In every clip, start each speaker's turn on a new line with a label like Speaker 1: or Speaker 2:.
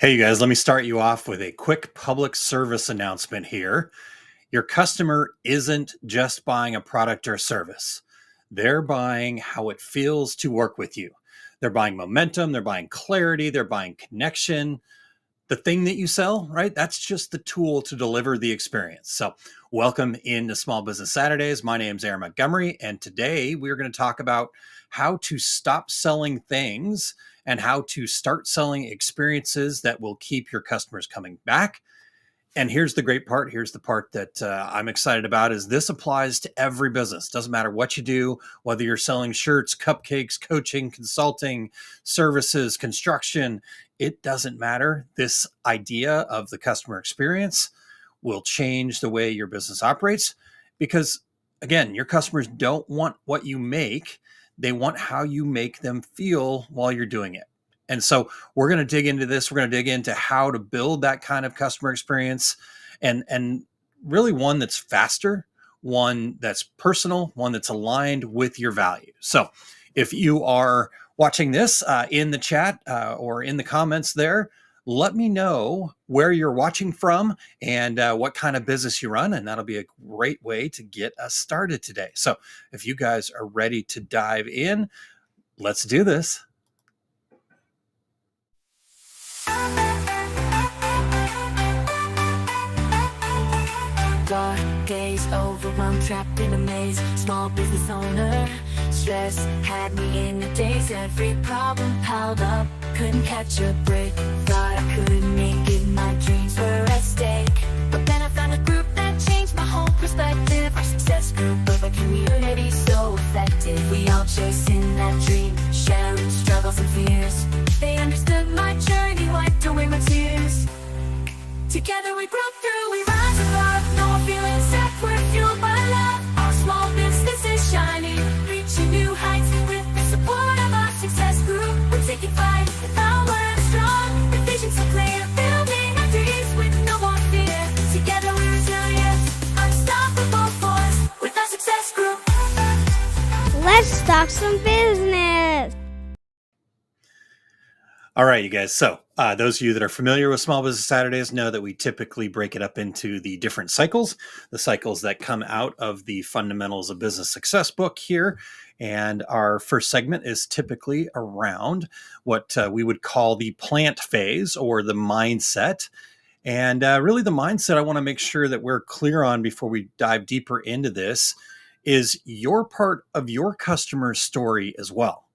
Speaker 1: Hey, you guys, let me start you off with a quick public service announcement here. Your customer isn't just buying a product or service, they're buying how it feels to work with you. They're buying momentum, they're buying clarity, they're buying connection. The thing that you sell, right? That's just the tool to deliver the experience. So, welcome into Small Business Saturdays. My name's Aaron Montgomery, and today we're going to talk about how to stop selling things and how to start selling experiences that will keep your customers coming back. And here's the great part. Here's the part that I'm excited about is this applies to every business. Doesn't matter what you do, whether you're selling shirts, cupcakes, coaching, consulting, services, construction, it doesn't matter. This idea of the customer experience will change the way your business operates because, again, your customers don't want what you make. They want how you make them feel while you're doing it. And so we're going to dig into this. We're going to dig into how to build that kind of customer experience and really one that's faster, one that's personal, one that's aligned with your value. So if you are watching this in the chat or in the comments there, let me know where you're watching from and what kind of business you run. And that'll be a great way to get us started today. So if you guys are ready to dive in, let's do this.
Speaker 2: Dark days, overwhelmed, trapped in a maze. Small business owner, stress had me in a daze. Every problem piled up, couldn't catch a break. Thought I couldn't make it, my dreams were at stake. But then I found a group that changed my whole perspective. Our success group of a community so effective. We all chasing that dream, sharing struggles and fears. They understood my journey, wiped away my tears. Together we broke through, we rise above. No more feeling sad, we're fueled by love. Our small business is shining, reaching new heights. With the support of our success group, we're taking flight. The power is strong, the vision so clear. Building our dreams with no more fear. Together we're resilient, unstoppable force. With our success group.
Speaker 3: Let's talk some business.
Speaker 1: All right, you guys. So those of you that are familiar with Small Business Saturdays know that we typically break it up into the different cycles, the cycles that come out of the Fundamentals of Business Success book here. And our first segment is typically around what we would call the plant phase or the mindset. And really the mindset I want to make sure that we're clear on before we dive deeper into this is you're part of your customer's story as well,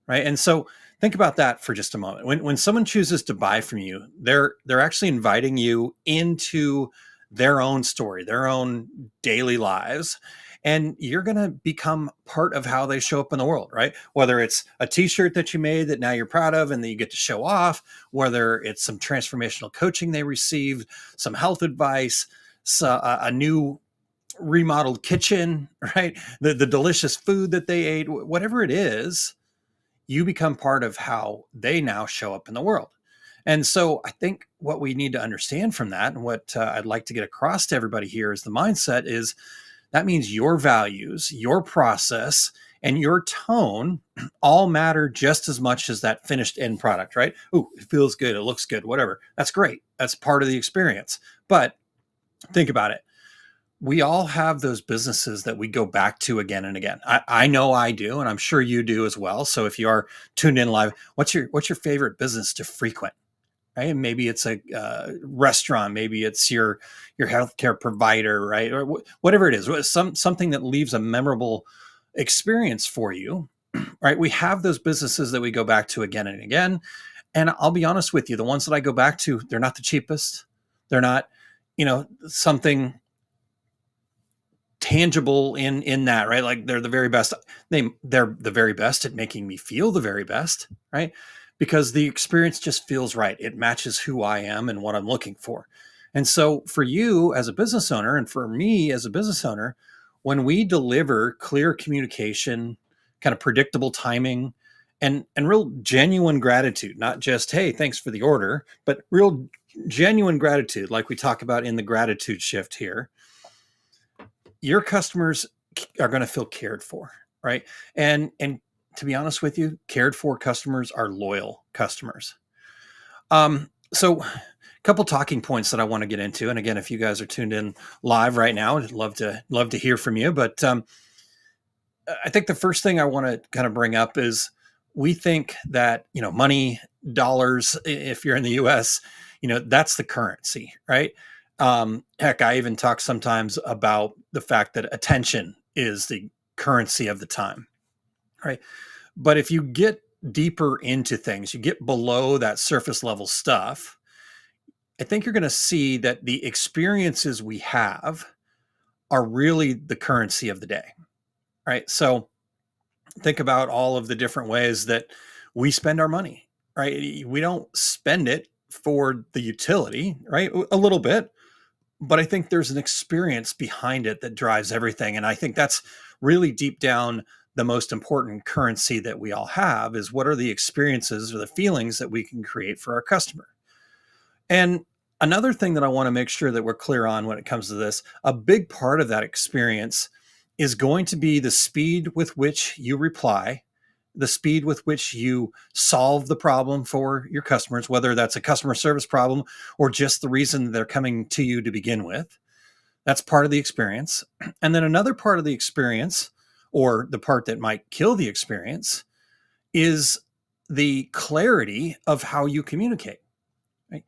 Speaker 1: right? And so think about that for just a moment. When someone chooses to buy from you, they're actually inviting you into their own story, their own daily lives, and you're going to become part of how they show up in the world, right? Whether it's a t-shirt that you made that now you're proud of and that you get to show off, whether it's some transformational coaching they received, some health advice, so, a new remodeled kitchen, right? The delicious food that they ate, whatever it is, you become part of how they now show up in the world. And so I think what we need to understand from that and what I'd like to get across to everybody here is the mindset is that means your values, your process, and your tone all matter just as much as that finished end product, right? Ooh, it feels good. It looks good, whatever. That's great. That's part of the experience. But think about it. We all have those businesses that we go back to again and again. I know I do, and I'm sure you do as well. So if you are tuned in live, what's your favorite business to frequent? Right? And maybe it's a restaurant, maybe it's your healthcare provider, right? Or whatever it is, something that leaves a memorable experience for you, right? We have those businesses that we go back to again and again. And I'll be honest with you, the ones that I go back to, they're not the cheapest. They're not, something tangible in that, right? Like they're the very best. They're the very best at making me feel the very best, right? Because the experience just feels right. It matches who I am and what I'm looking for. And so for you as a business owner and for me as a business owner, when we deliver clear communication, kind of predictable timing, and real genuine gratitude, not just, hey, thanks for the order, but real genuine gratitude, like we talk about in the gratitude shift here, your customers are going to feel cared for, right? And to be honest with you, cared for customers are loyal customers. So, a couple talking points that I want to get into. And again, if you guys are tuned in live right now, I'd love to hear from you. But I think the first thing I want to kind of bring up is we think that, money, dollars, if you're in the US, that's the currency, right? Heck, I even talk sometimes about the fact that attention is the currency of the time, right? But if you get deeper into things, you get below that surface level stuff, I think you're going to see that the experiences we have are really the currency of the day, right? So think about all of the different ways that we spend our money, right? We don't spend it for the utility, right? A little bit, but I think there's an experience behind it that drives everything. And I think that's really deep down the most important currency that we all have is what are the experiences or the feelings that we can create for our customer. And another thing that I want to make sure that we're clear on when it comes to this, a big part of that experience is going to be the speed with which you reply, the speed with which you solve the problem for your customers, whether that's a customer service problem or just the reason they're coming to you to begin with. That's part of the experience. And then another part of the experience, or the part that might kill the experience, is the clarity of how you communicate. Right?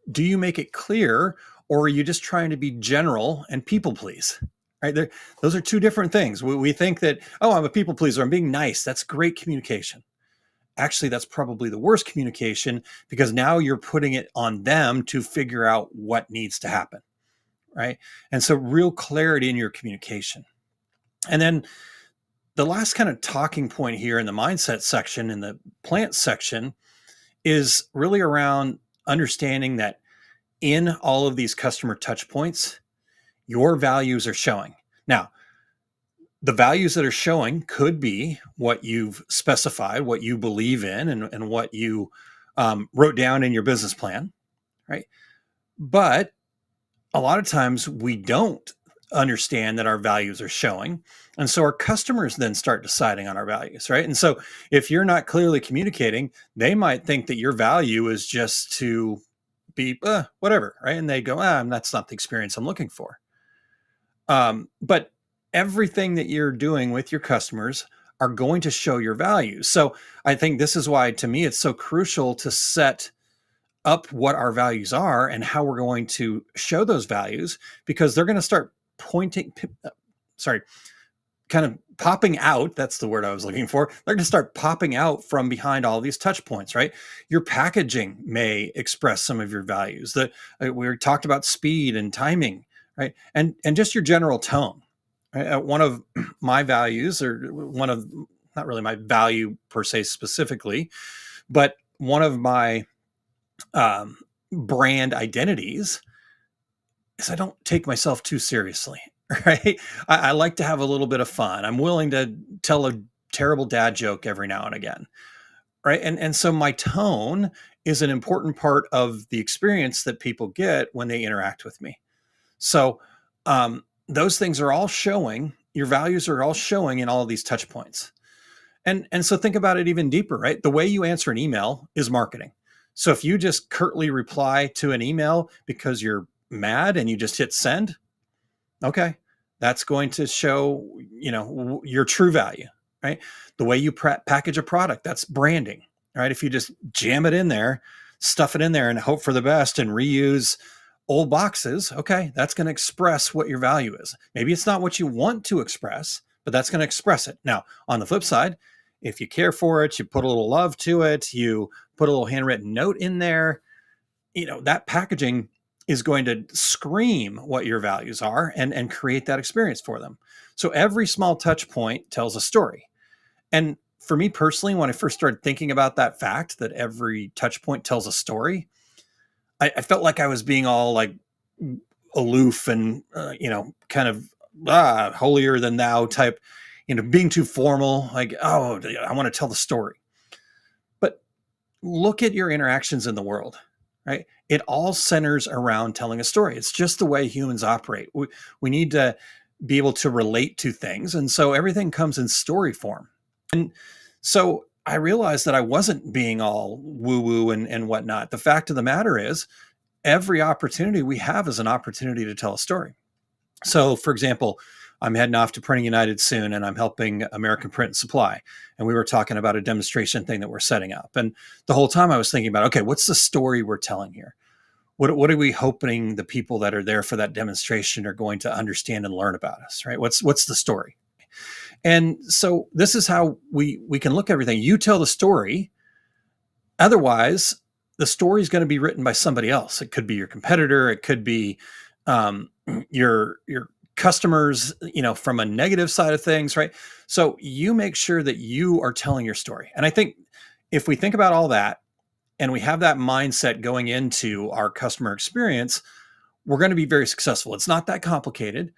Speaker 1: Do you make it clear, or are you just trying to be general and people please? Right there, those are two different things. We think that, oh, I'm a people pleaser, I'm being nice. That's great communication. Actually, that's probably the worst communication because now you're putting it on them to figure out what needs to happen. Right. And so, real clarity in your communication. And then the last kind of talking point here in the mindset section, in the plant section, is really around understanding that in all of these customer touch points, your values are showing. Now, the values that are showing could be what you've specified, what you believe in, and what you wrote down in your business plan, right? But a lot of times we don't understand that our values are showing. And so our customers then start deciding on our values, right? And so if you're not clearly communicating, they might think that your value is just to be whatever, right? And they go, that's not the experience I'm looking for. But everything that you're doing with your customers are going to show your values. So I think this is why, to me, it's so crucial to set up what our values are and how we're going to show those values, because they're going to start pointing, sorry, kind of popping out. That's the word I was looking for. They're going to start popping out from behind all these touch points, right? Your packaging may express some of your values. That we talked about speed and timing, right? And just your general tone. Right? One of my values, or one of, not really my value per se specifically, but one of my brand identities is I don't take myself too seriously. Right. I like to have a little bit of fun. I'm willing to tell a terrible dad joke every now and again. Right. And so my tone is an important part of the experience that people get when they interact with me. So those things are all showing, your values are all showing in all of these touch points. And so think about it even deeper, right? The way you answer an email is marketing. So if you just curtly reply to an email because you're mad and you just hit send, okay, that's going to show, your true value, right? The way you package a product, that's branding, right? If you just jam it in there, stuff it in there and hope for the best and reuse old boxes, okay, that's going to express what your value is. Maybe it's not what you want to express, but that's going to express it. Now, on the flip side, if you care for it, you put a little love to it, you put a little handwritten note in there, that packaging is going to scream what your values are and create that experience for them. So every small touch point tells a story. And for me personally, when I first started thinking about that fact that every touch point tells a story, I felt like I was being all like aloof and, kind of holier than thou type, being too formal, like, oh, I want to tell the story. But look at your interactions in the world, right? It all centers around telling a story. It's just the way humans operate. We need to be able to relate to things. And so everything comes in story form. And so I realized that I wasn't being all woo woo and whatnot. The fact of the matter is, every opportunity we have is an opportunity to tell a story. So, for example, I'm heading off to Printing United soon, and I'm helping American Print and Supply. And we were talking about a demonstration thing that we're setting up. And the whole time I was thinking about, okay, what's the story we're telling here? What are we hoping the people that are there for that demonstration are going to understand and learn about us, right? What's the story? And so this is how we can look at everything. You tell the story. Otherwise, the story is going to be written by somebody else. It could be your competitor. It could be um, your customers, from a negative side of things, right? So you make sure that you are telling your story. And I think if we think about all that and we have that mindset going into our customer experience, we're going to be very successful. It's not that complicated.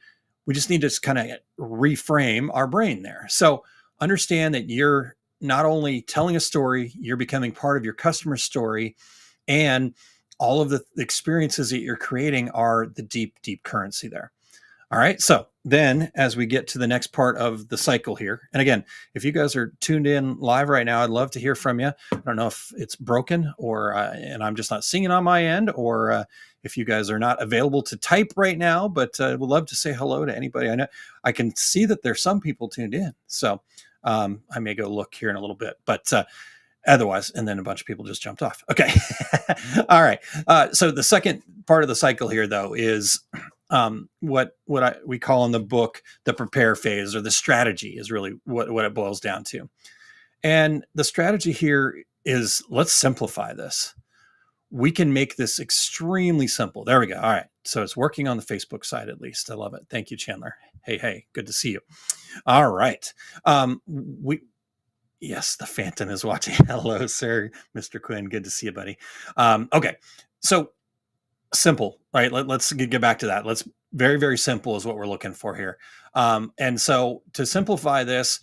Speaker 1: We just need to kind of reframe our brain there. So understand that you're not only telling a story, you're becoming part of your customer's story, and all of the experiences that you're creating are the deep, deep currency there. All right. So then as we get to the next part of the cycle here, and again, if you guys are tuned in live right now, I'd love to hear from you. I don't know if it's broken or, and I'm just not seeing it on my end, or if you guys are not available to type right now, but would love to say hello to anybody. I know I can see that there's some people tuned in. So I may go look here in a little bit, but otherwise, and then a bunch of people just jumped off. Okay. All right. So the second part of the cycle here, though, is what we call in the book the prepare phase, or the strategy is really what it boils down to. And the strategy here is, let's simplify this. We can make this extremely simple. There we go. All right. So it's working on the Facebook side, at least. I love it. Thank you, Chandler. Hey, good to see you. All right. Yes, the Phantom is watching. Hello, sir. Mr. Quinn. Good to see you, buddy. Okay. So simple, right? Let's get back to that. Very, very simple is what we're looking for here. And so to simplify this,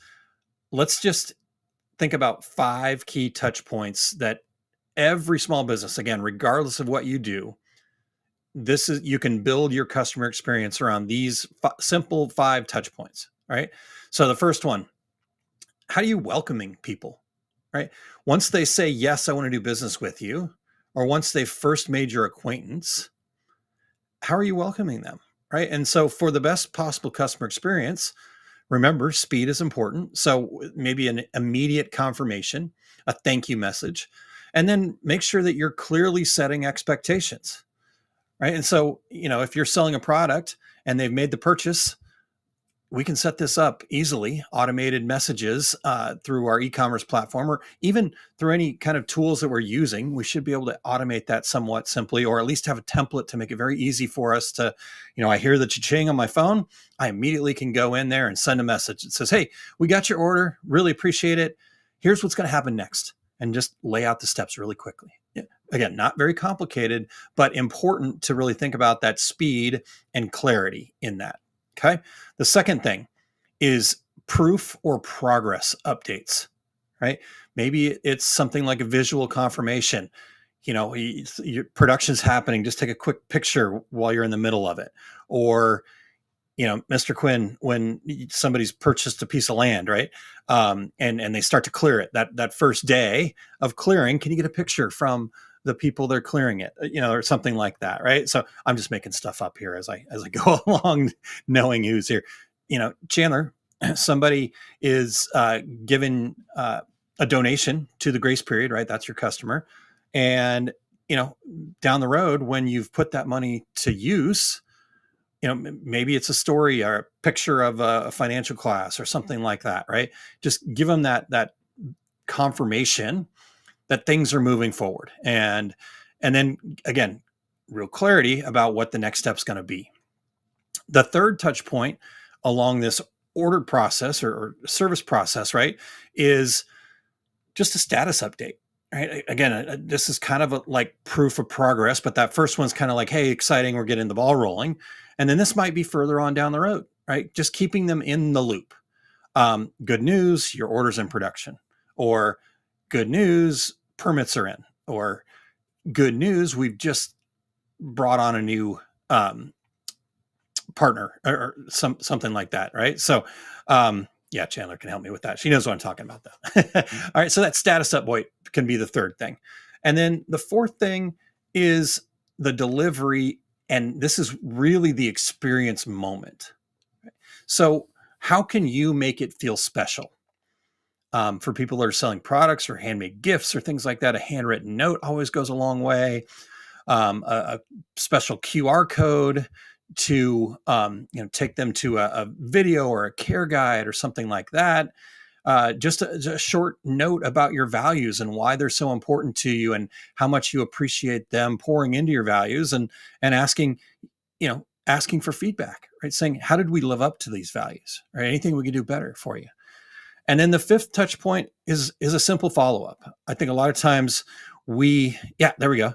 Speaker 1: let's just think about 5 key touch points that every small business, again, regardless of what you do, you can build your customer experience around these simple 5 touch points, right? So the first one, how are you welcoming people, right? Once they say, yes, I want to do business with you, or once they've first made your acquaintance, how are you welcoming them, right? And so for the best possible customer experience, remember, speed is important. So maybe an immediate confirmation, a thank you message, and then make sure that you're clearly setting expectations, right? And so, if you're selling a product and they've made the purchase, we can set this up easily, automated messages through our e-commerce platform, or even through any kind of tools that we're using. We should be able to automate that somewhat simply, or at least have a template to make it very easy for us to, I hear the cha-ching on my phone. I immediately can go in there and send a message that says, hey, we got your order. Really appreciate it. Here's what's going to happen next. And just lay out the steps really quickly. Again, not very complicated, but important to really think about that speed and clarity in that. Okay. The second thing is proof or progress updates, right? Maybe it's something like a visual confirmation. Your production's happening. Just take a quick picture while you're in the middle of it. Or, Mr. Quinn, when somebody's purchased a piece of land, right? And they start to clear it, that first day of clearing, can you get a picture from the people they're clearing it, or something like that, right? So I'm just making stuff up here as I go along, knowing who's here. Chandler, somebody is given a donation to the grace period, right? That's your customer. And, down the road, when you've put that money to use, maybe it's a story or a picture of a financial class or something like that, right? Just give them that confirmation that things are moving forward. And then again, real clarity about what the next step's going to be. The third touch point along this order process or service process, right, is just a status update, right? Again, this is kind of like proof of progress, but that first one's kind of like, hey, exciting, we're getting the ball rolling. And then this might be further on down the road, right? Just keeping them in the loop. Good news, your order's in production. Or good news, permits are in. Or good news, we've just brought on a new partner or something like that, right? So, Yeah, Chandler can help me with that. She knows what I'm talking about, though. All right, so that status update can be the third thing. And then the fourth thing is the delivery, and this is really the experience moment. So, how can you make it feel special? For people that are selling products or handmade gifts or things like that, a handwritten note always goes a long way. A special QR code to take them to a video or a care guide or something like that. Just a short note about your values and why they're so important to you and how much you appreciate them pouring into your values, and asking, asking for feedback, right? Saying, how did we live up to these values? Or anything we could do better for you? And then the fifth touch point is a simple follow-up. I think a lot of times there we go.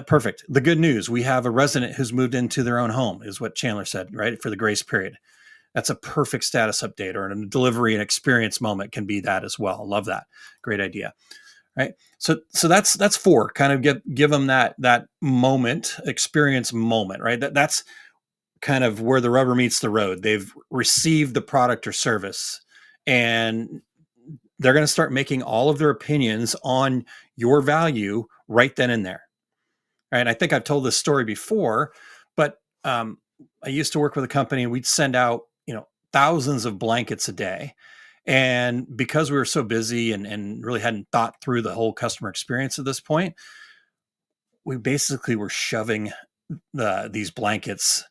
Speaker 1: Perfect. The good news, we have a resident who's moved into their own home, is what Chandler said, right? For the grace period. That's a perfect status update, or a delivery and experience moment can be that as well. Love that. Great idea. Right. So that's four. Kind of give them that moment, experience moment, right? That's kind of where the rubber meets the road. They've received the product or service, and they're going to start making all of their opinions on your value right then and there. Right. I think I've told this story before, but I used to work with a company, and we'd send out, thousands of blankets a day. And because we were so busy and really hadn't thought through the whole customer experience at this point, we basically were shoving these blankets,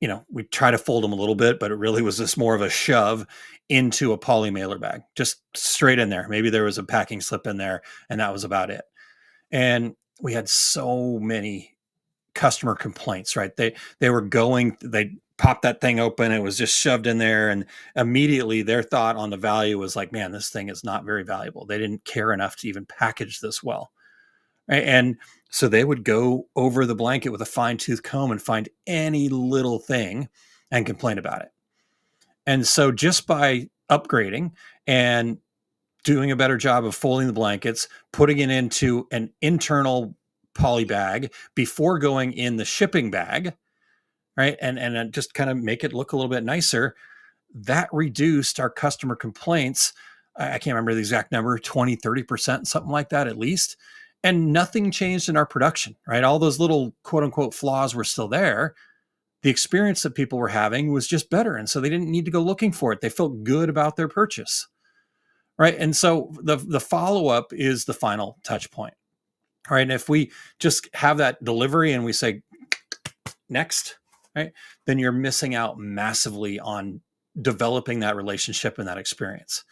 Speaker 1: we try to fold them a little bit, but it really was just more of a shove into a poly mailer bag, just straight in there. Maybe there was a packing slip in there, and that was about it. And we had so many customer complaints, right? They popped that thing open, it was just shoved in there, and immediately their thought on the value was like, man, this thing is not very valuable. They didn't care enough to even package this well. Right? And so they would go over the blanket with a fine-tooth comb and find any little thing and complain about it. And so just by upgrading and doing a better job of folding the blankets, putting it into an internal poly bag before going in the shipping bag, right? And just kind of make it look a little bit nicer. That reduced our customer complaints. I can't remember the exact number, 20, 30%, something like that at least. And nothing changed in our production, right? All those little quote unquote flaws were still there. The experience that people were having was just better. And so they didn't need to go looking for it. They felt good about their purchase, right? And so the follow-up is the final touch point, right? And if we just have that delivery and we say, next, right, then you're missing out massively on developing that relationship and that experience.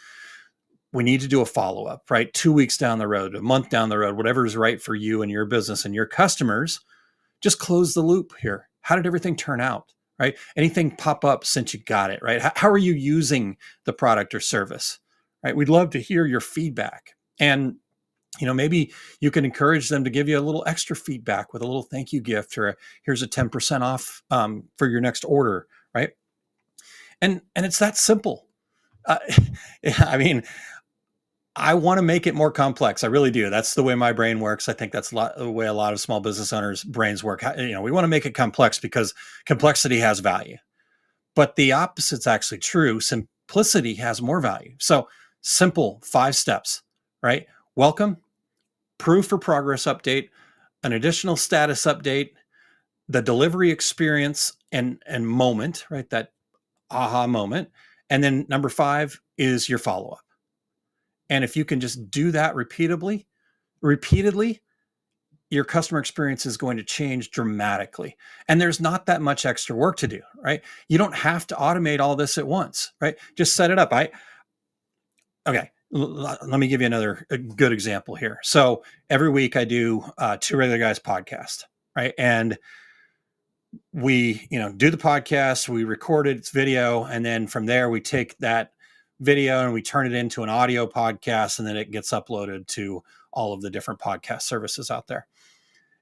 Speaker 1: We need to do a follow-up, right? 2 weeks down the road, a month down the road, whatever is right for you and your business and your customers. Just close the loop here. How did everything turn out, right? Anything pop up since you got it, right? How are you using the product or service, right? We'd love to hear your feedback. And maybe you can encourage them to give you a little extra feedback with a little thank you gift, or here's a 10% off for your next order, right? And it's that simple. I mean, I want to make it more complex. I really do. That's the way my brain works. I think that's the way a lot of small business owners' brains work. We want to make it complex because complexity has value. But the opposite's actually true. Simplicity has more value. So simple, 5 steps, right? Welcome, proof for progress update, an additional status update, the delivery experience and moment, right? That aha moment. And then number 5 is your follow-up. And if you can just do that repeatedly, your customer experience is going to change dramatically. And there's not that much extra work to do, right? You don't have to automate all this at once, right? Just set it up. Okay. Let me give you a good example here. So every week I do 2 Regular Guys podcast, right? And we, do the podcast, we record it, it's video. And then from there, we take that video and we turn it into an audio podcast, and then it gets uploaded to all of the different podcast services out there.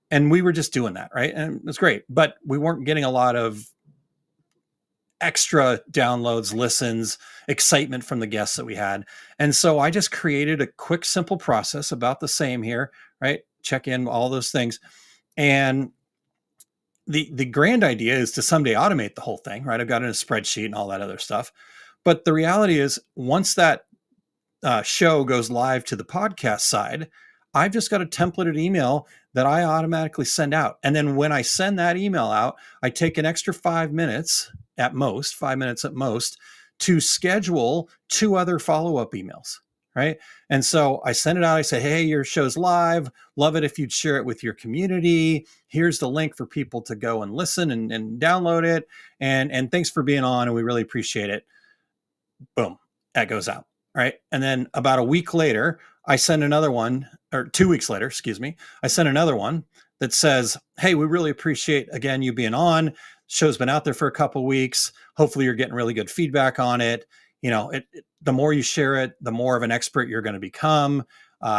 Speaker 1: And we were just doing that, right? And it's great, but we weren't getting a lot of extra downloads, listens, excitement from the guests that we had. And so I just created a quick, simple process about the same here, right? Check in, all those things. And the grand idea is to someday automate the whole thing, right? I've got it in a spreadsheet and all that other stuff. But the reality is, once that show goes live to the podcast side, I've just got a templated email that I automatically send out. And then when I send that email out, I take an extra 5 minutes at most, 5 minutes at most, to schedule 2 other follow-up emails. Right. And so I send it out. I say, hey, your show's live. Love it if you'd share it with your community. Here's the link for people to go and listen and download it. And thanks for being on. And we really appreciate it. Boom. That goes out. Right. And then about a week later, I send another one, or 2 weeks later, excuse me, I send another one that says, hey, we really appreciate, again, you being on. Show's been out there for a couple of weeks. Hopefully you're getting really good feedback on it. The more you share it, the more of an expert you're going to become.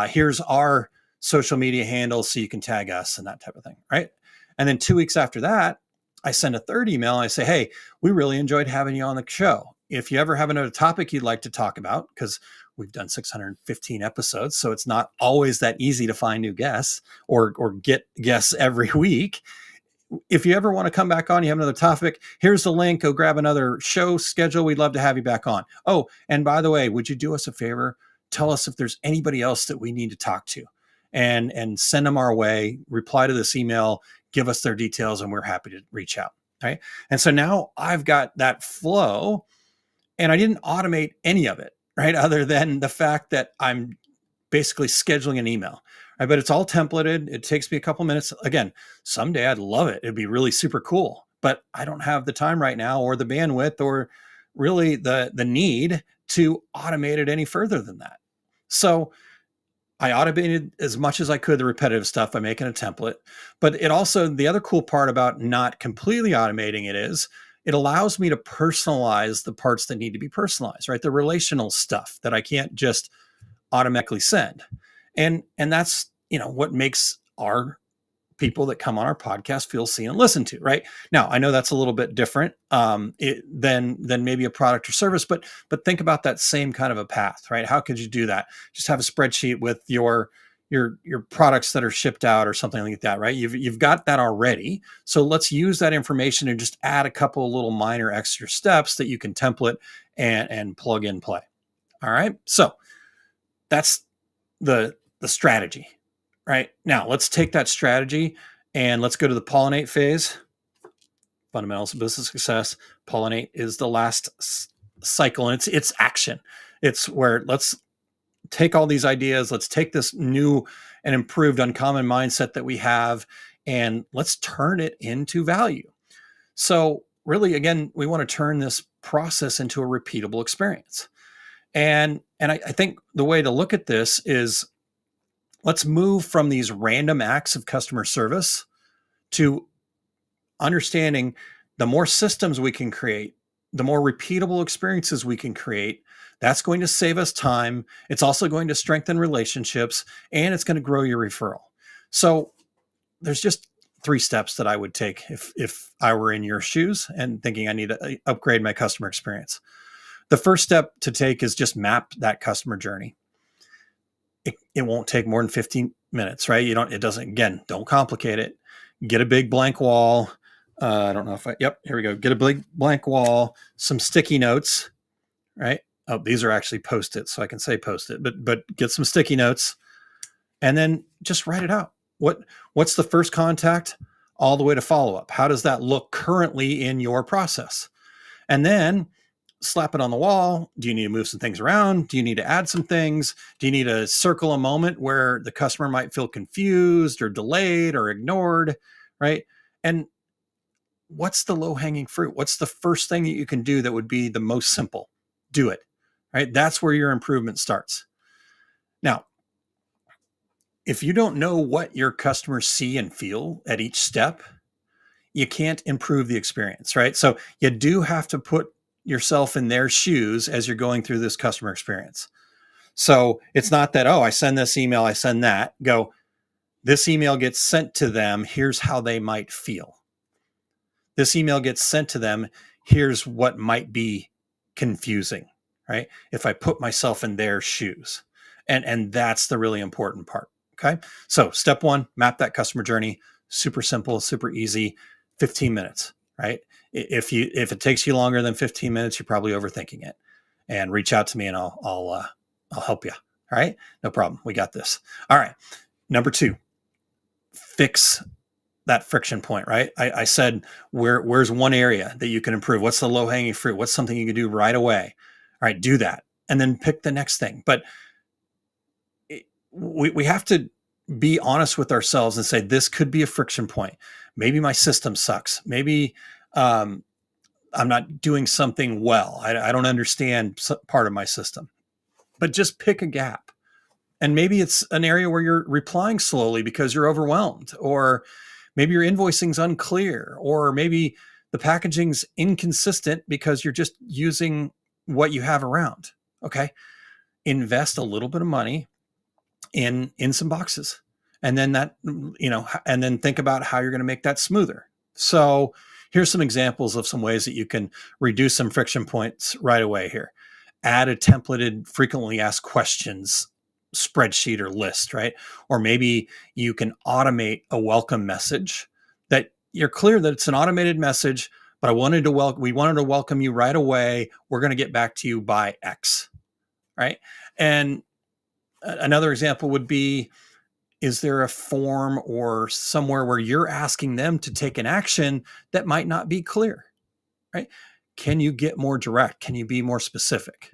Speaker 1: Here's our social media handle so you can tag us and that type of thing. Right. And then 2 weeks after that, I send a third email. And I say, hey, we really enjoyed having you on the show. If you ever have another topic you'd like to talk about, because we've done 615 episodes, so it's not always that easy to find new guests or get guests every week. If you ever want to come back on, you have another topic, here's the link. Go grab another show schedule. We'd love to have you back on. Oh, and by the way, would you do us a favor? Tell us if there's anybody else that we need to talk to, and send them our way. Reply to this email, give us their details, and we're happy to reach out. Right. And so now I've got that flow. And I didn't automate any of it, right? Other than the fact that I'm basically scheduling an email, right? But it's all templated. It takes me a couple minutes. Again, someday I'd love it. It'd be really super cool, but I don't have the time right now or the bandwidth or really the need to automate it any further than that. So I automated as much as I could the repetitive stuff by making a template. But it also, the other cool part about not completely automating it is, it allows me to personalize the parts that need to be personalized, right? The relational stuff that I can't just automatically send. And that's, what makes our people that come on our podcast feel seen and listened to, right? Now, I know that's a little bit different than maybe a product or service, but think about that same kind of a path, right? How could you do that? Just have a spreadsheet with your products that are shipped out or something like that, right? You've got that already. So let's use that information and just add a couple of little minor extra steps that you can template and plug and play. All right. So that's the strategy, right? Now let's take that strategy and let's go to the pollinate phase. Fundamentals of business success. Pollinate is the last cycle, and it's action. It's where let's take all these ideas. Let's take this new and improved uncommon mindset that we have, and let's turn it into value. So really, again, we want to turn this process into a repeatable experience. And I think the way to look at this is, let's move from these random acts of customer service to understanding the more systems we can create, the more repeatable experiences we can create. That's going to save us time. It's also going to strengthen relationships, and it's going to grow your referral. So there's just 3 steps that I would take if I were in your shoes and thinking I need to upgrade my customer experience. The first step to take is just map that customer journey. It won't take more than 15 minutes, right? Don't complicate it. Get a big blank wall. I don't know if here we go. Get a big blank wall, some sticky notes, right? Oh, these are actually Post-it, so I can say Post-it, but get some sticky notes and then just write it out. What's the first contact all the way to follow-up? How does that look currently in your process? And then slap it on the wall. Do you need to move some things around? Do you need to add some things? Do you need to circle a moment where the customer might feel confused or delayed or ignored, right? And what's the low-hanging fruit? What's the first thing that you can do that would be the most simple? Do it, right? That's where your improvement starts. Now, if you don't know what your customers see and feel at each step, you can't improve the experience, right? So you do have to put yourself in their shoes as you're going through this customer experience. So it's not that, I send this email, I send that. Go, this email gets sent to them. Here's how they might feel. This email gets sent to them. Here's what might be confusing, right? If I put myself in their shoes. And that's the really important part. Okay. So step 1, map that customer journey. Super simple, super easy, 15 minutes, right? If it takes you longer than 15 minutes, you're probably overthinking it. and reach out to me and I'll help you. All right. No problem. We got this. All right. Number 2, fix that friction point, right? I said, where's one area that you can improve? What's the low hanging fruit? What's something you can do right away? All right, do that. And then pick the next thing. But we have to be honest with ourselves and say, this could be a friction point. Maybe my system sucks. Maybe I'm not doing something well. I don't understand part of my system, but just pick a gap. And maybe it's an area where you're replying slowly because you're overwhelmed, or maybe your invoicing's unclear, or maybe the packaging's inconsistent because you're just using what you have around. Okay. Invest a little bit of money in some boxes, and then and then think about how you're going to make that smoother. So here's some examples of some ways that you can reduce some friction points right away here. Add a templated frequently asked questions spreadsheet or list, right? Or maybe you can automate a welcome message that you're clear that it's an automated message, but we wanted to welcome you right away. We're going to get back to you by X, right? And another example would be, is there a form or somewhere where you're asking them to take an action that might not be clear, right? Can you get more direct? Can you be more specific?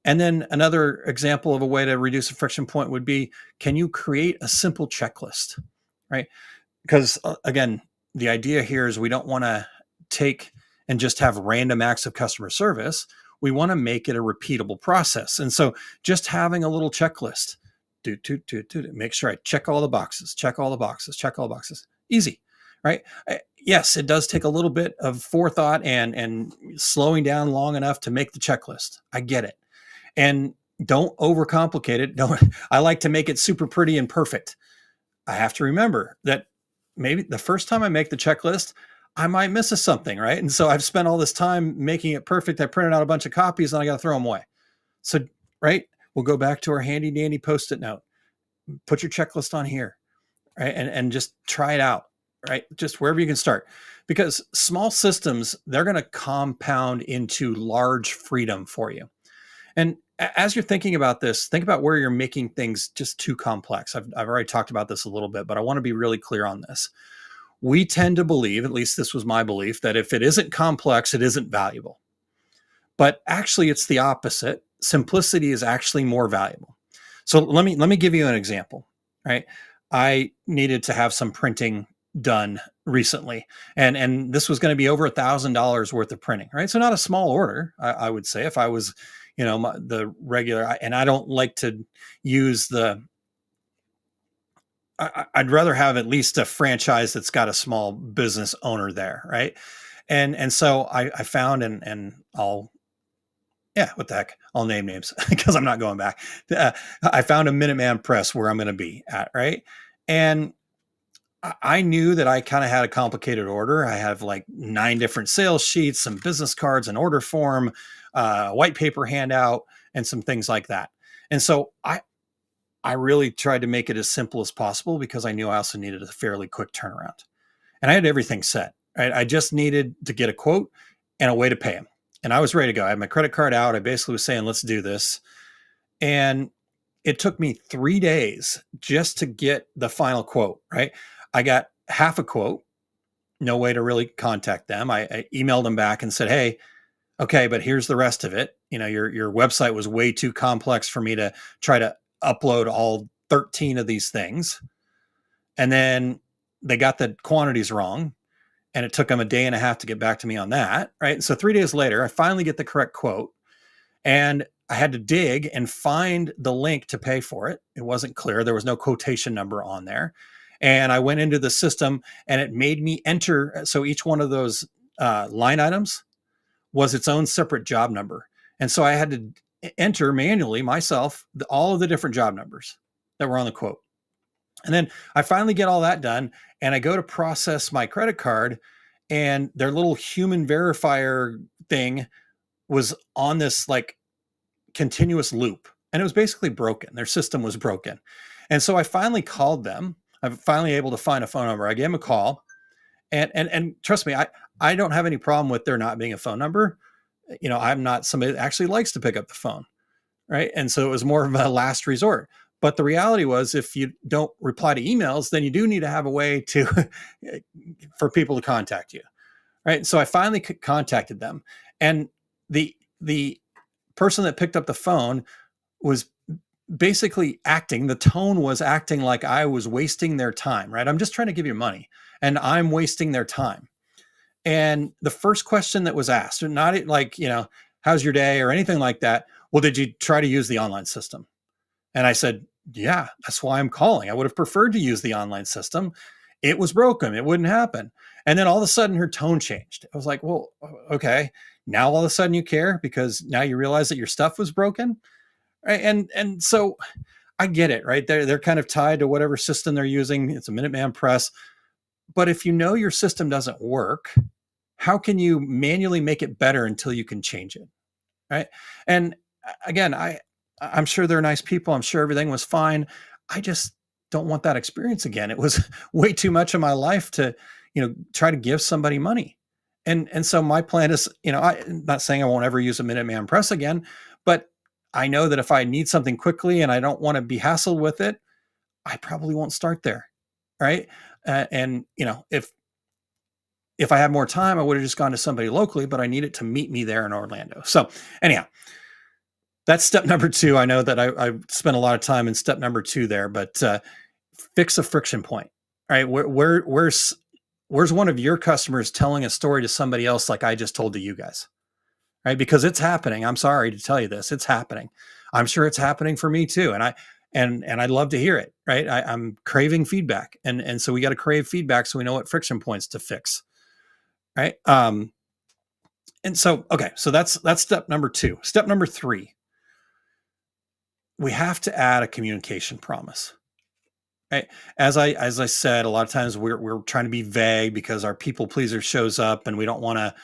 Speaker 1: And then another example of a way to reduce a friction point would be, can you create a simple checklist, right? Because again, the idea here is we don't want to take and just have random acts of customer service. We want to make it a repeatable process. And so just having a little checklist, make sure I check all the boxes, check all the boxes, check all the boxes. Easy, right? Yes, it does take a little bit of forethought and slowing down long enough to make the checklist. I get it. And don't overcomplicate it. I like to make it super pretty and perfect. I have to remember that maybe the first time I make the checklist, I might miss something, right? And so I've spent all this time making it perfect. I printed out a bunch of copies and I got to throw them away. So, right, we'll go back to our handy dandy Post-it note. Put your checklist on here, right? And just try it out, right? Just wherever you can start. Because small systems, they're going to compound into large freedom for you. And as you're thinking about this, think about where you're making things just too complex. I've already talked about this a little bit, but I want to be really clear on this. We tend to believe, at least this was my belief, that if it isn't complex, it isn't valuable. But actually, it's the opposite. Simplicity is actually more valuable. So let me give you an example, right? I needed to have some printing done recently, and this was going to be over $1,000 worth of printing, right? So not a small order, I would say. If I was, the regular, and I don't like to use I'd rather have at least a franchise that's got a small business owner there, right? And so I found and what the heck? I'll name names because I'm not going back. I found a Minuteman Press where I'm going to be at, right? And I knew that I kind of had a complicated order. I have like 9 different sales sheets, some business cards, an order form, white paper handout, and some things like that. And so I really tried to make it as simple as possible because I knew I also needed a fairly quick turnaround. And I had everything set, right? I just needed to get a quote and a way to pay him. And I was ready to go. I had my credit card out. I basically was saying, let's do this. And it took me 3 days just to get the final quote, right? I got half a quote, no way to really contact them. I emailed them back and said, hey, okay, but here's the rest of it. Your website was way too complex for me to try to upload all 13 of these things. And then they got the quantities wrong. And it took them a day and a half to get back to me on that, right? So 3 days later, I finally get the correct quote. And I had to dig and find the link to pay for it. It wasn't clear. There was no quotation number on there. And I went into the system and it made me enter. So each one of those line items was its own separate job number. And so I had to enter manually myself all of the different job numbers that were on the quote. And then I finally get all that done and I go to process my credit card and their little human verifier thing was on this like continuous loop and it was basically broken. Their system was broken. And so I finally called them. I'm finally able to find a phone number. I gave them a call and trust me, I don't have any problem with there not being a phone number. I'm not somebody that actually likes to pick up the phone, right? And so it was more of a last resort. But the reality was, if you don't reply to emails, then you do need to have a way to for people to contact you, right? So I finally contacted them, and the person that picked up the phone was basically acting. The tone was acting like I was wasting their time, right? I'm just trying to give you money, and I'm wasting their time. And the first question that was asked, not like, how's your day or anything like that. Well, did you try to use the online system? And I said, yeah, that's why I'm calling. I would have preferred to use the online system. It was broken. It wouldn't happen. And then all of a sudden her tone changed. I was like, well, okay. Now all of a sudden you care because now you realize that your stuff was broken. Right. And so I get it, right? They're kind of tied to whatever system they're using. It's a Minuteman Press. But if you know your system doesn't work, how can you manually make it better until you can change it? Right. And again, I'm sure they're nice people. I'm sure everything was fine. I just don't want that experience again. It was way too much of my life to, try to give somebody money. And so my plan is, I'm not saying I won't ever use a Minuteman Press again, but I know that if I need something quickly and I don't want to be hassled with it, I probably won't start there. Right. And if I had more time, I would have just gone to somebody locally, but I need it to meet me there in Orlando. So anyhow, that's step number 2. I know that I spent a lot of time in step number 2 there, but fix a friction point. All right. Where's one of your customers telling a story to somebody else like I just told to you guys? Right. Because it's happening. I'm sorry to tell you this. It's happening. I'm sure it's happening for me too. And I'd love to hear it. Right. I'm craving feedback. And so we got to crave feedback so we know what friction points to fix. Right. And so, okay. So that's step number 2. Step number 3, we have to add a communication promise. Right. As I said, a lot of times we're trying to be vague because our people pleaser shows up and we don't want to,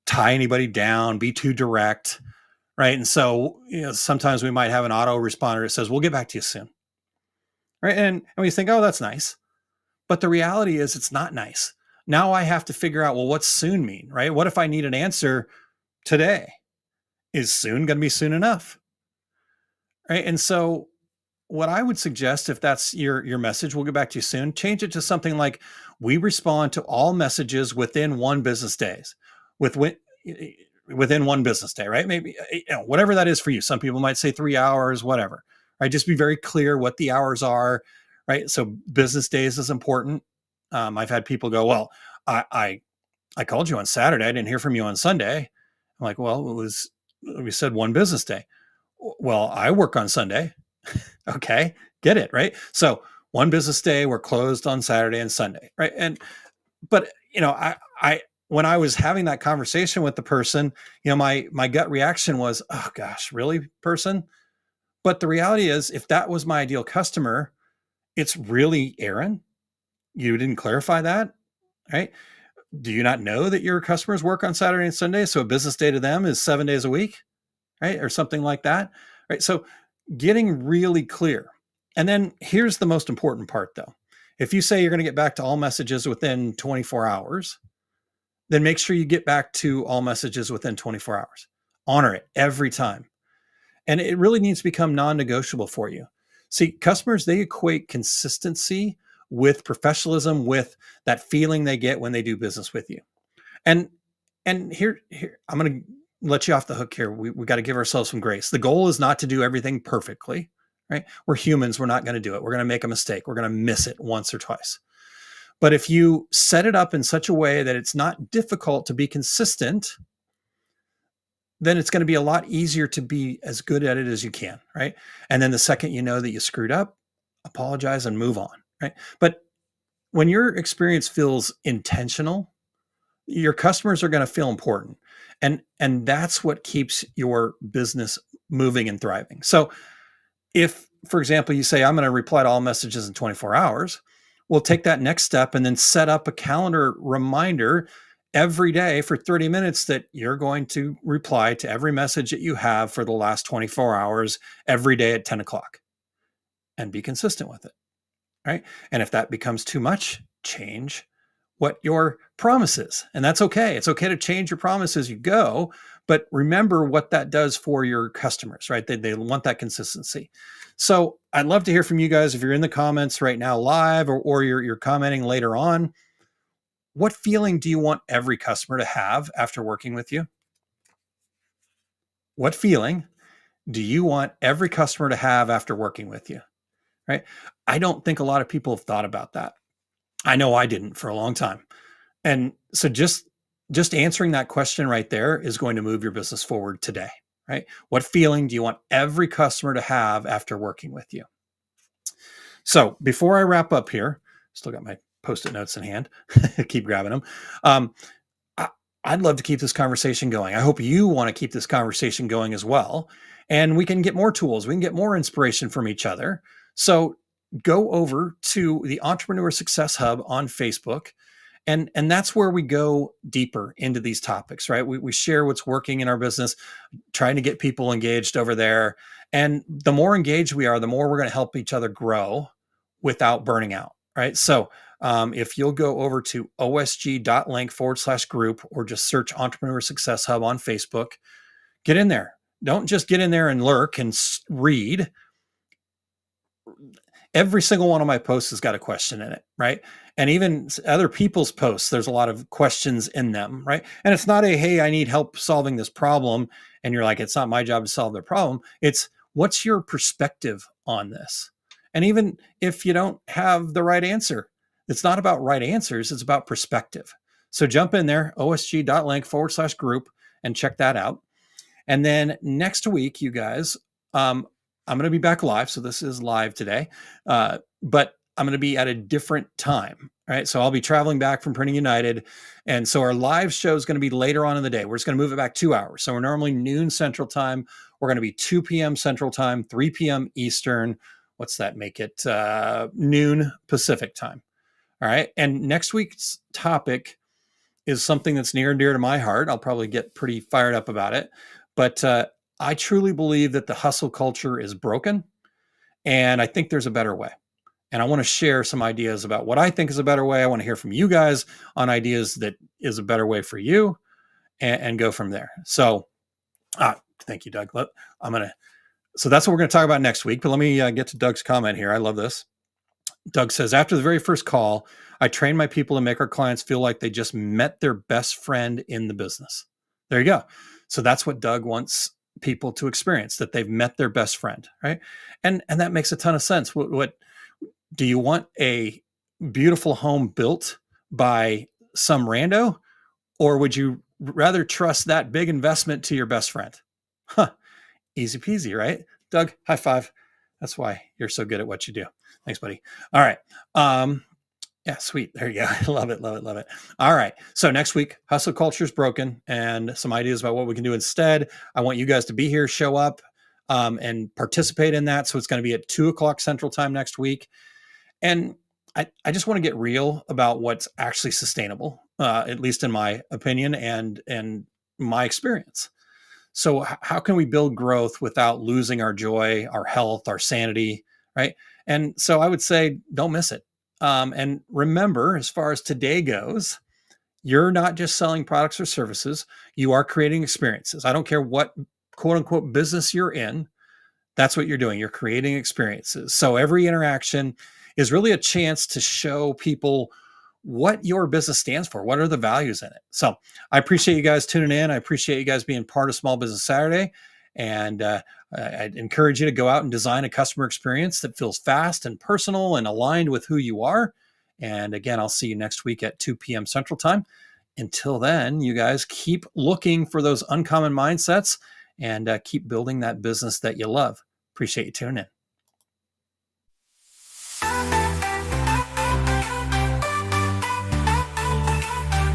Speaker 1: tie anybody down, be too direct. Right. And so, sometimes we might have an autoresponder that says, we'll get back to you soon. Right. And we think, oh, that's nice. But the reality is it's not nice. Now I have to figure out, well, what's soon mean? Right. What if I need an answer today? Is soon going to be soon enough? Right. And so what I would suggest, if that's your message, we'll get back to you soon, change it to something like, we respond to all messages within 1 business days. Within 1 business day, right? Maybe, whatever that is for you. Some people might say 3 hours, whatever, right? Just be very clear what the hours are, right? So business days is important. I've had people go, well, I called you on Saturday. I didn't hear from you on Sunday. I'm like, well, we said 1 business day. Well, I work on Sunday. Okay, get it, right? So 1 business day, we're closed on Saturday and Sunday, right? But I when I was having that conversation with the person, my gut reaction was, oh gosh, really, person? But the reality is, if that was my ideal customer, it's really Aaron. You didn't clarify that, right? Do you not know that your customers work on Saturday and Sunday? So a business day to them is 7 days a week, right? Or something like that, right? So getting really clear. And then here's the most important part though. If you say you're going to get back to all messages within 24 hours, then make sure you get back to all messages within 24 hours. Honor it every time. And it really needs to become non-negotiable for you. See, customers, they equate consistency with professionalism, with that feeling they get when they do business with you. And here I'm going to let you off the hook here. We got to give ourselves some grace. The goal is not to do everything perfectly, right? We're humans. We're not going to do it. We're going to make a mistake. We're going to miss it once or twice. But if you set it up in such a way that it's not difficult to be consistent, then it's going to be a lot easier to be as good at it as you can, right? And then the second you know that you screwed up, apologize and move on, right? But when your experience feels intentional, your customers are going to feel important. And that's what keeps your business moving and thriving. So if, for example, you say, I'm going to reply to all messages in 24 hours, we'll take that next step and then set up a calendar reminder every day for 30 minutes that you're going to reply to every message that you have for the last 24 hours every day at 10 o'clock and be consistent with it. Right. And if that becomes too much, change what your promise is. And that's okay. It's okay to change your promise as you go, but remember what that does for your customers, right? They want that consistency. So I'd love to hear from you guys. If you're in the comments right now live, or you're commenting later on, what feeling do you want every customer to have after working with you? What feeling do you want every customer to have after working with you? Right? I don't think a lot of people have thought about that. I know I didn't for a long time. And so just answering that question right there is going to move your business forward today, right? What feeling do you want every customer to have after working with you? So before I wrap up here, still got my Post-it notes in hand, keep grabbing them. I'd love to keep this conversation going. I hope you want to keep this conversation going as well. And we can get more tools. We can get more inspiration from each other. So go over to the Entrepreneur Success Hub on Facebook. And that's where we go deeper into these topics, right? We share what's working in our business, trying to get people engaged over there. And the more engaged we are, the more we're going to help each other grow without burning out, right? So if you'll go over to osg.link/group, or just search Entrepreneur Success Hub on Facebook, get in there. Don't just get in there and lurk and read. Every single one of my posts has got a question in it, right? And even other people's posts, there's a lot of questions in them, right? And it's not hey, I need help solving this problem. And you're like, it's not my job to solve their problem. It's, what's your perspective on this? And even if you don't have the right answer, it's not about right answers. It's about perspective. So jump in there, osg.link/group, and check that out. And then next week, you guys, I'm going to be back live. So this is live today, but I'm going to be at a different time. Right. So I'll be traveling back from Printing United. And so our live show is going to be later on in the day. We're just going to move it back 2 hours. So we're normally noon Central Time. We're going to be 2 p.m. Central Time, 3 p.m. Eastern. What's that make it? Noon Pacific Time. All right. And next week's topic is something that's near and dear to my heart. I'll probably get pretty fired up about it. But I truly believe that the hustle culture is broken. And I think there's a better way. And I want to share some ideas about what I think is a better way. I want to hear from you guys on ideas that is a better way for you, and go from there. So thank you, Doug. So that's what we're going to talk about next week. But let me get to Doug's comment here. I love this. Doug says, after the very first call, I train my people to make our clients feel like they just met their best friend in the business. There you go. So that's what Doug wants people to experience, that they've met their best friend, right? And that makes a ton of sense. What do you want? A beautiful home built by some rando, or would you rather trust that big investment to your best friend? Easy peasy, right? Doug, high five. That's why you're so good at what you do. Thanks, buddy. All right. Yeah, sweet. There you go. I love it. Love it. Love it. All right. So next week, hustle culture is broken, and some ideas about what we can do instead. I want you guys to be here, show up, and participate in that. So it's going to be at 2:00 Central Time next week. And I just want to get real about what's actually sustainable, at least in my opinion and my experience. So how can we build growth without losing our joy, our health, our sanity, right? And so I would say, don't miss it. And remember, as far as today goes, you're not just selling products or services. You are creating experiences. I don't care what quote unquote business you're in. That's what you're doing. You're creating experiences. So every interaction is really a chance to show people what your business stands for. What are the values in it? So I appreciate you guys tuning in. I appreciate you guys being part of Small Business Saturday. And I'd encourage you to go out and design a customer experience that feels fast and personal and aligned with who you are. And again, I'll see you next week at 2 p.m. Central Time. Until then, you guys keep looking for those uncommon mindsets and keep building that business that you love. Appreciate you tuning in.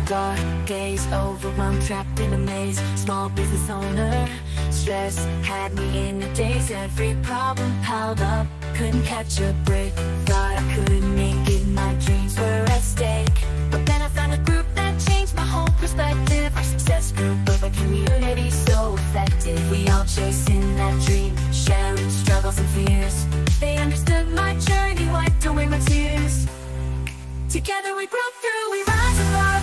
Speaker 2: Dark days, overwhelmed, trapped in a maze. Small business owner, stress had me in a daze. Every problem piled up, couldn't catch a break. Thought I couldn't make it, my dreams were at stake. But then I found a group that changed my whole perspective. Our success group of a community so effective. We all chasing that dream, sharing struggles and fears. They understood my journey, wiped away my tears. Together we broke through, we rise above.